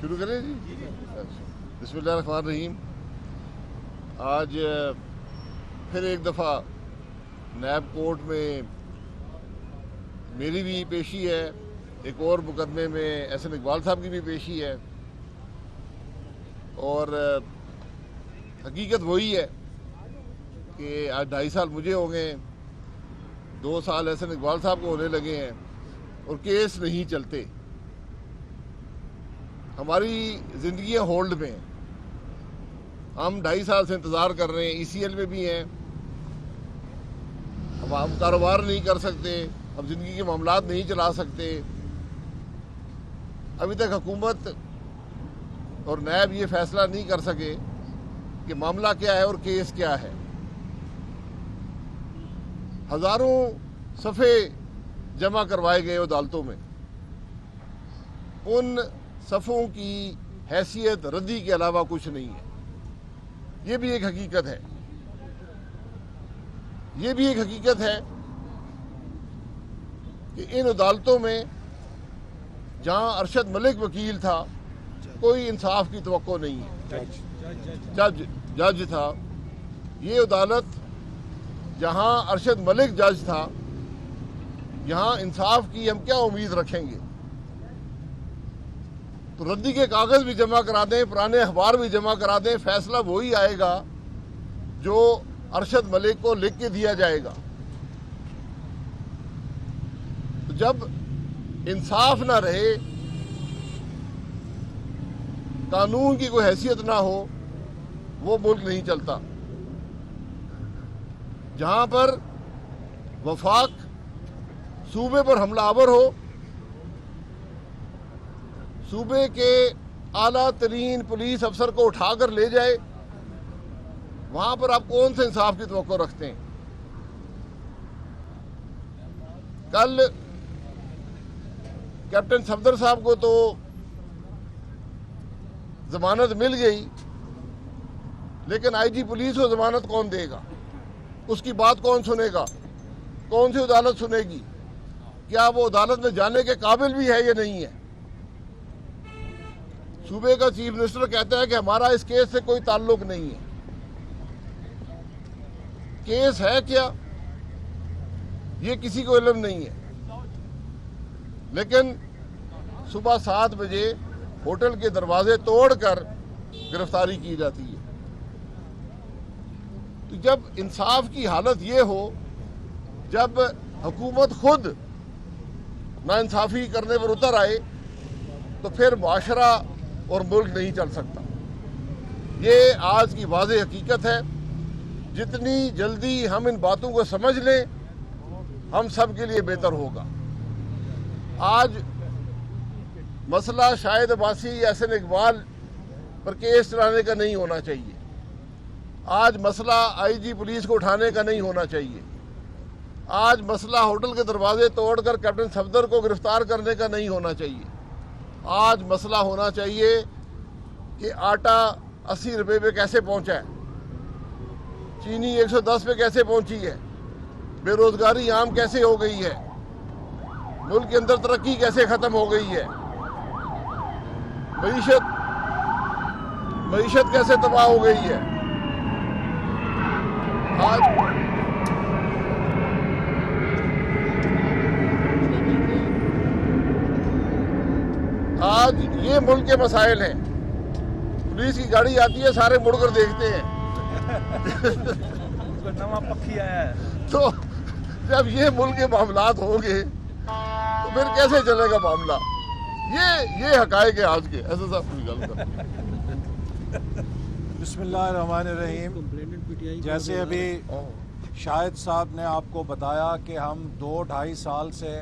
شروع کریں جی. بسم اللہ الرحمن الرحیم. آج پھر ایک دفعہ نیب کورٹ میں میری بھی پیشی ہے, ایک اور مقدمے میں احسن اقبال صاحب کی بھی پیشی ہے, اور حقیقت وہی ہے کہ آج 2.5 سال مجھے ہو گئے, 2 سال احسن اقبال صاحب کو ہونے لگے ہیں, اور کیس نہیں چلتے. ہماری زندگیاں ہولڈ میں ہیں. ہم 2.5 سال سے انتظار کر رہے ہیں, ECL میں بھی ہیں. ہم کاروبار نہیں کر سکتے, ہم زندگی کے معاملات نہیں چلا سکتے. ابھی تک حکومت اور نیب یہ فیصلہ نہیں کر سکے کہ معاملہ کیا ہے اور کیس کیا ہے. ہزاروں صفحے جمع کروائے گئے عدالتوں میں. ان صفوں کی حیثیت ردی کے علاوہ کچھ نہیں ہے. یہ بھی ایک حقیقت ہے. یہ بھی ایک حقیقت ہے کہ ان عدالتوں میں جہاں ارشد ملک وکیل تھا, کوئی انصاف کی توقع نہیں ہے. جج تھا. یہ عدالت جہاں ارشد ملک جج تھا, یہاں انصاف کی ہم کیا امید رکھیں گے؟ تو ردی کے کاغذ بھی جمع کرا دیں, پرانے اخبار بھی جمع کرا دیں, فیصلہ وہی آئے گا جو ارشد ملک کو لکھ کے دیا جائے گا. تو جب انصاف نہ رہے, قانون کی کوئی حیثیت نہ ہو, وہ ملک نہیں چلتا. جہاں پر وفاق صوبے پر حملہ آور ہو, صوبے کے اعلیٰ ترین پولیس افسر کو اٹھا کر لے جائے, وہاں پر آپ کون سے انصاف کی توقع رکھتے ہیں؟ کل کیپٹن صفدر صاحب کو تو ضمانت مل گئی, لیکن IG پولیس کو ضمانت کون دے گا؟ اس کی بات کون سنے گا؟ کون سی عدالت سنے گی؟ کیا وہ عدالت میں جانے کے قابل بھی ہے یا نہیں ہے؟ صوبے کا چیف منسٹر کہتا ہے کہ ہمارا اس کیس سے کوئی تعلق نہیں ہے. کیس ہے کیا یہ کسی کو علم نہیں ہے, لیکن صبح 7 بجے ہوٹل کے دروازے توڑ کر گرفتاری کی جاتی ہے. تو جب انصاف کی حالت یہ ہو, جب حکومت خود ناانصافی کرنے پر اتر آئے, تو پھر معاشرہ اور ملک نہیں چل سکتا. یہ آج کی واضح حقیقت ہے. جتنی جلدی ہم ان باتوں کو سمجھ لیں, ہم سب کے لیے بہتر ہوگا. آج مسئلہ شاہد عباسی یا احسن اقبال پر کیس چلانے کا نہیں ہونا چاہیے. آج مسئلہ IG پولیس کو اٹھانے کا نہیں ہونا چاہیے. آج مسئلہ ہوٹل کے دروازے توڑ کر کیپٹن صفدر کو گرفتار کرنے کا نہیں ہونا چاہیے. آج مسئلہ ہونا چاہیے کہ آٹا 80 روپے پہ کیسے پہنچا ہے, چینی 110 پہ کیسے پہنچی ہے, بے روزگاری عام کیسے ہو گئی ہے, ملک کے اندر ترقی کیسے ختم ہو گئی ہے, معیشت کیسے تباہ ہو گئی ہے. آج یہ ملک کے مسائل ہیں. پولیس کی گاڑی آتی ہے, سارے مڑ کر دیکھتے ہیں. تو جب یہ ملک کے معاملات ہوں گے تو پھر کیسے چلے گا معاملہ؟ یہ حقائق ہے آج کے. ایسا صاحب کوئی گل کر. بسم اللہ الرحمن الرحیم. جیسے ابھی شاہد صاحب نے آپ کو بتایا کہ ہم 2-2.5 سال سے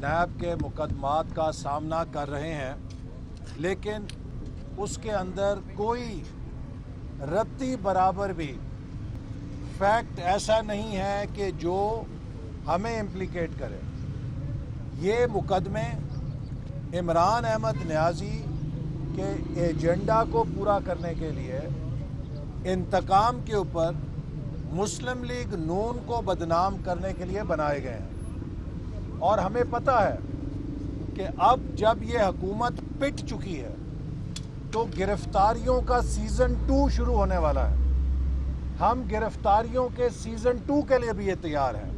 نیب کے مقدمات کا سامنا کر رہے ہیں, لیکن اس کے اندر کوئی رتی برابر بھی فیکٹ ایسا نہیں ہے کہ جو ہمیں امپلیکیٹ کرے. یہ مقدمے عمران احمد نیازی کے ایجنڈا کو پورا کرنے کے لیے, انتقام کے اوپر مسلم لیگ نون کو بدنام کرنے کے لیے بنائے گئے ہیں. اور ہمیں پتہ ہے کہ اب جب یہ حکومت پٹ چکی ہے تو گرفتاریوں کا سیزن 2 شروع ہونے والا ہے. ہم گرفتاریوں کے سیزن 2 کے لیے بھی یہ تیار ہیں.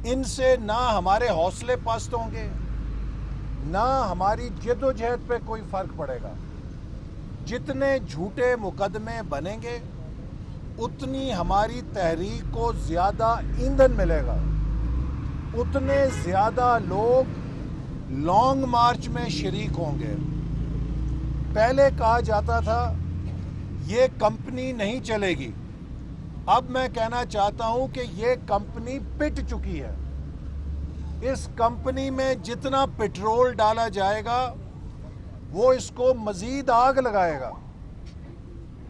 ان سے نہ ہمارے حوصلے پست ہوں گے، نہ ہماری جد و جہد پہ کوئی فرق پڑے گا. جتنے جھوٹے مقدمے بنیں گے اتنی ہماری تحریک کو زیادہ ایندھن ملے گا، اتنے زیادہ لوگ لانگ مارچ میں شریک ہوں گے. پہلے کہا جاتا تھا یہ کمپنی نہیں چلے گی، اب میں کہنا چاہتا ہوں کہ یہ کمپنی پٹ چکی ہے. اس کمپنی میں جتنا پٹرول ڈالا جائے گا وہ اس کو مزید آگ لگائے گا.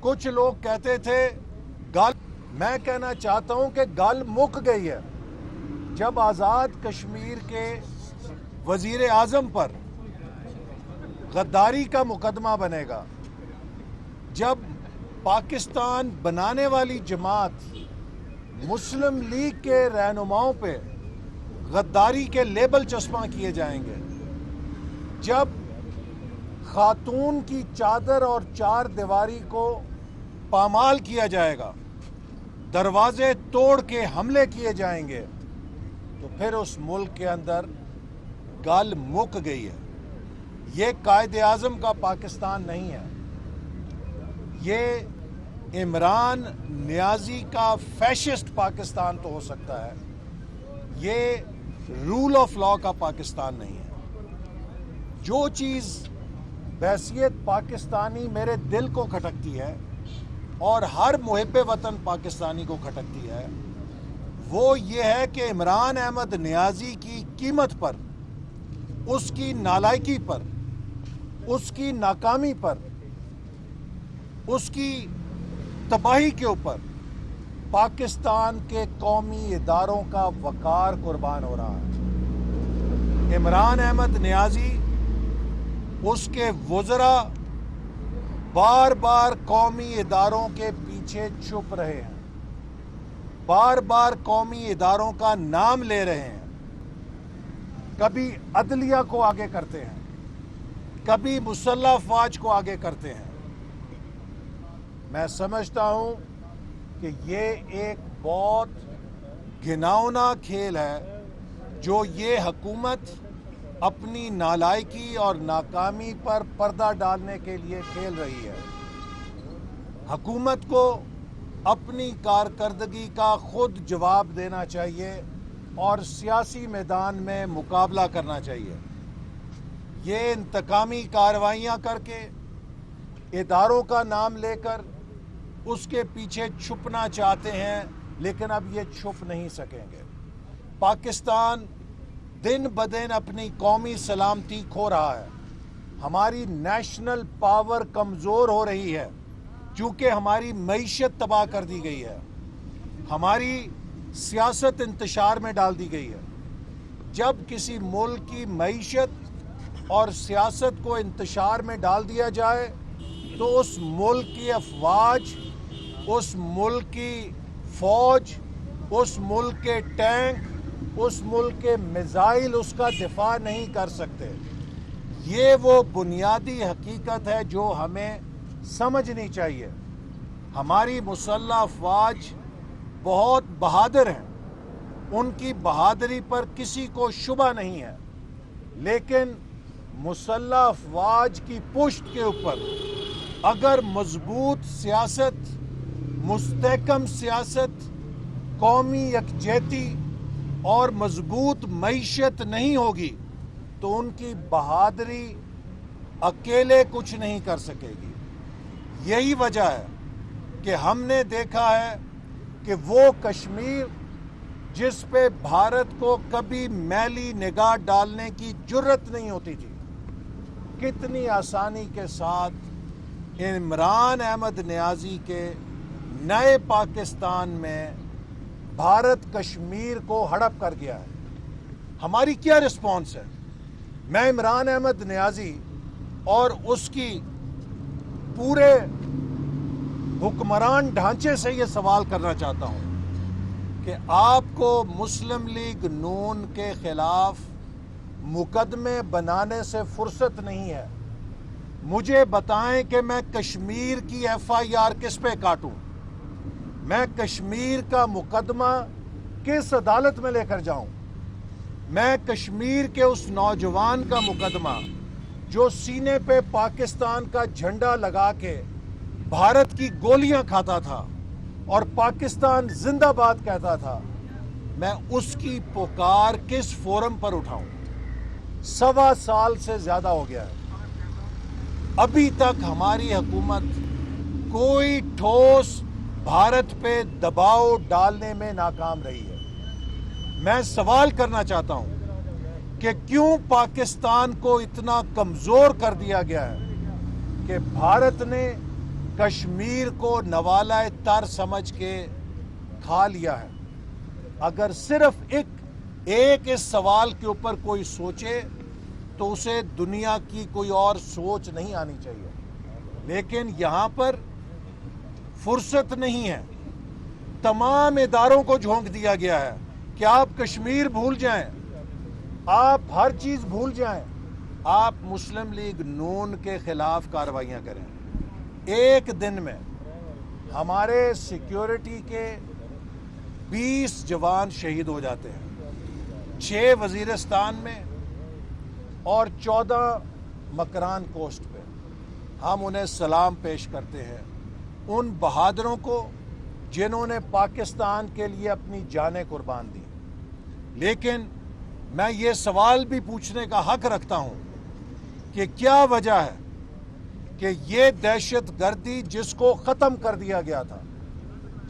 کچھ لوگ کہتے تھے گل، میں کہنا چاہتا ہوں کہ گل مک گئی ہے. جب آزاد کشمیر کے وزیر اعظم پر غداری کا مقدمہ بنے گا، جب پاکستان بنانے والی جماعت مسلم لیگ کے رہنماؤں پہ غداری کے لیبل چسپاں کیے جائیں گے، جب خاتون کی چادر اور چار دیواری کو پامال کیا جائے گا، دروازے توڑ کے حملے کیے جائیں گے، تو پھر اس ملک کے اندر گل مک گئی ہے. یہ قائد اعظم کا پاکستان نہیں ہے، یہ عمران نیازی کا فیشسٹ پاکستان تو ہو سکتا ہے، یہ رول آف لا کا پاکستان نہیں ہے. جو چیز بحیثیت پاکستانی میرے دل کو کھٹکتی ہے اور ہر محب وطن پاکستانی کو کھٹکتی ہے، وہ یہ ہے کہ عمران احمد نیازی کی قیمت پر، اس کی نالائکی پر، اس کی ناکامی پر، اس کی تباہی کے اوپر پاکستان کے قومی اداروں کا وقار قربان ہو رہا ہے. عمران احمد نیازی، اس کے وزراء بار بار قومی اداروں کے پیچھے چھپ رہے ہیں، بار بار قومی اداروں کا نام لے رہے ہیں. کبھی عدلیہ کو آگے کرتے ہیں، کبھی مسلح افواج کو آگے کرتے ہیں. میں سمجھتا ہوں کہ یہ ایک بہت گھناؤنا کھیل ہے جو یہ حکومت اپنی نالائکی اور ناکامی پر پردہ ڈالنے کے لیے کھیل رہی ہے. حکومت کو اپنی کارکردگی کا خود جواب دینا چاہیے اور سیاسی میدان میں مقابلہ کرنا چاہیے. یہ انتقامی کارروائیاں کر کے، اداروں کا نام لے کر اس کے پیچھے چھپنا چاہتے ہیں، لیکن اب یہ چھپ نہیں سکیں گے. پاکستان دن بدن اپنی قومی سلامتی کھو رہا ہے. ہماری نیشنل پاور کمزور ہو رہی ہے چونکہ ہماری معیشت تباہ کر دی گئی ہے، ہماری سیاست انتشار میں ڈال دی گئی ہے. جب کسی ملک کی معیشت اور سیاست کو انتشار میں ڈال دیا جائے تو اس ملک کی افواج، اس ملک کی فوج، اس ملک کے ٹینک، اس ملک کے میزائل اس کا دفاع نہیں کر سکتے. یہ وہ بنیادی حقیقت ہے جو ہمیں سمجھنی چاہیے. ہماری مسلح افواج بہت بہادر ہیں، ان کی بہادری پر کسی کو شبہ نہیں ہے، لیکن مسلح افواج کی پشت کے اوپر اگر مضبوط سیاست، مستحکم سیاست، قومی یکجہتی اور مضبوط معیشت نہیں ہوگی تو ان کی بہادری اکیلے کچھ نہیں کر سکے گی. یہی وجہ ہے کہ ہم نے دیکھا ہے کہ وہ کشمیر جس پہ بھارت کو کبھی میلی نگاہ ڈالنے کی جرت نہیں ہوتی تھی، کتنی آسانی کے ساتھ عمران احمد نیازی کے نئے پاکستان میں بھارت کشمیر کو ہڑپ کر گیا ہے. ہماری کیا رسپانس ہے؟ میں عمران احمد نیازی اور اس کی پورے حکمران ڈھانچے سے یہ سوال کرنا چاہتا ہوں کہ آپ کو مسلم لیگ نون کے خلاف مقدمے بنانے سے فرصت نہیں ہے. مجھے بتائیں کہ میں کشمیر کی FIR کس پہ کاٹوں؟ میں کشمیر کا مقدمہ کس عدالت میں لے کر جاؤں؟ میں کشمیر کے اس نوجوان کا مقدمہ جو سینے پہ پاکستان کا جھنڈا لگا کے بھارت کی گولیاں کھاتا تھا اور پاکستان زندہ باد کہتا تھا، میں اس کی پکار کس فورم پر اٹھاؤں؟ 1.25 سال سے زیادہ ہو گیا ہے، ابھی تک ہماری حکومت کوئی ٹھوس بھارت پہ دباؤ ڈالنے میں ناکام رہی ہے۔ میں سوال کرنا چاہتا ہوں کہ کیوں پاکستان کو اتنا کمزور کر دیا گیا ہے کہ بھارت نے کشمیر کو نوالہ تر سمجھ کے کھا لیا ہے؟ اگر صرف ایک اس سوال کے اوپر کوئی سوچے تو اسے دنیا کی کوئی اور سوچ نہیں آنی چاہیے، لیکن یہاں پر فرصت نہیں ہے۔ تمام اداروں کو جھونک دیا گیا ہے کہ آپ کشمیر بھول جائیں، آپ ہر چیز بھول جائیں، آپ مسلم لیگ نون کے خلاف کارروائیاں کریں۔ ایک دن میں ہمارے سیکیورٹی کے 20 جوان شہید ہو جاتے ہیں، 6 وزیرستان میں اور 14 مکران کوسٹ پہ۔ ہم انہیں سلام پیش کرتے ہیں، ان بہادروں کو جنہوں نے پاکستان کے لیے اپنی جانیں قربان دی۔ لیکن میں یہ سوال بھی پوچھنے کا حق رکھتا ہوں کہ کیا وجہ ہے کہ یہ دہشت گردی جس کو ختم کر دیا گیا تھا،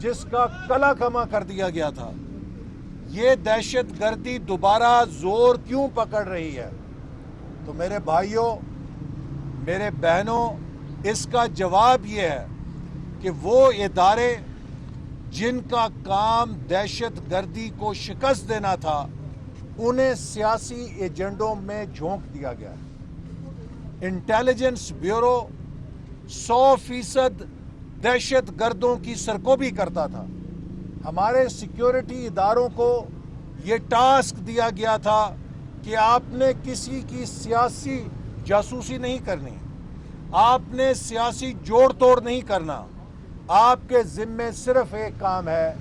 جس کا کلا کما کر دیا گیا تھا، یہ دہشت گردی دوبارہ زور کیوں پکڑ رہی ہے؟ تو میرے بھائیوں، میرے بہنوں، اس کا جواب یہ ہے کہ وہ ادارے جن کا کام دہشت گردی کو شکست دینا تھا، انہیں سیاسی ایجنڈوں میں جھونک دیا گیا ہے۔ انٹیلیجنس بیورو 100% دہشت گردوں کی سرکوبی کرتا تھا۔ ہمارے سیکیورٹی اداروں کو یہ ٹاسک دیا گیا تھا کہ آپ نے کسی کی سیاسی جاسوسی نہیں کرنی، آپ نے سیاسی جوڑ توڑ نہیں کرنا، آپ کے ذمے صرف ایک کام ہے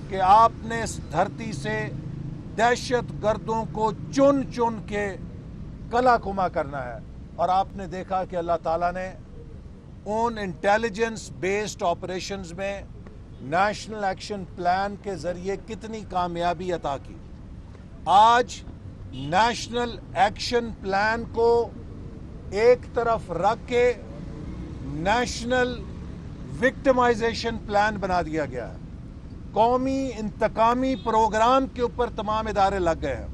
کہ آپ نے اس دھرتی سے دہشت گردوں کو چن چن کے کلا کما کرنا ہے۔ اور آپ نے دیکھا کہ اللہ تعالیٰ نے ان انٹیلیجنس بیسڈ آپریشنز میں نیشنل ایکشن پلان کے ذریعے کتنی کامیابی عطا کی۔ آج نیشنل ایکشن پلان کو ایک طرف رکھ کے نیشنل وکٹمائزیشن پلان بنا دیا گیا ہے۔ قومی انتقامی پروگرام کے اوپر تمام ادارے لگ گئے ہیں،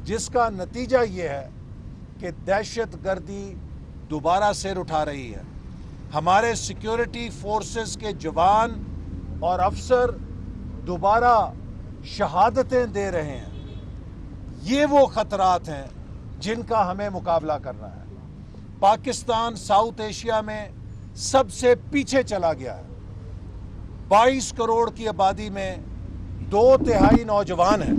جس کا نتیجہ یہ ہے کہ دہشت گردی دوبارہ سر اٹھا رہی ہے۔ ہمارے سیکیورٹی فورسز کے جوان اور افسر دوبارہ شہادتیں دے رہے ہیں۔ یہ وہ خطرات ہیں جن کا ہمیں مقابلہ کرنا ہے۔ پاکستان ساؤتھ ایشیا میں سب سے پیچھے چلا گیا ہے۔ 22 کروڑ کی آبادی میں 2/3 نوجوان ہیں۔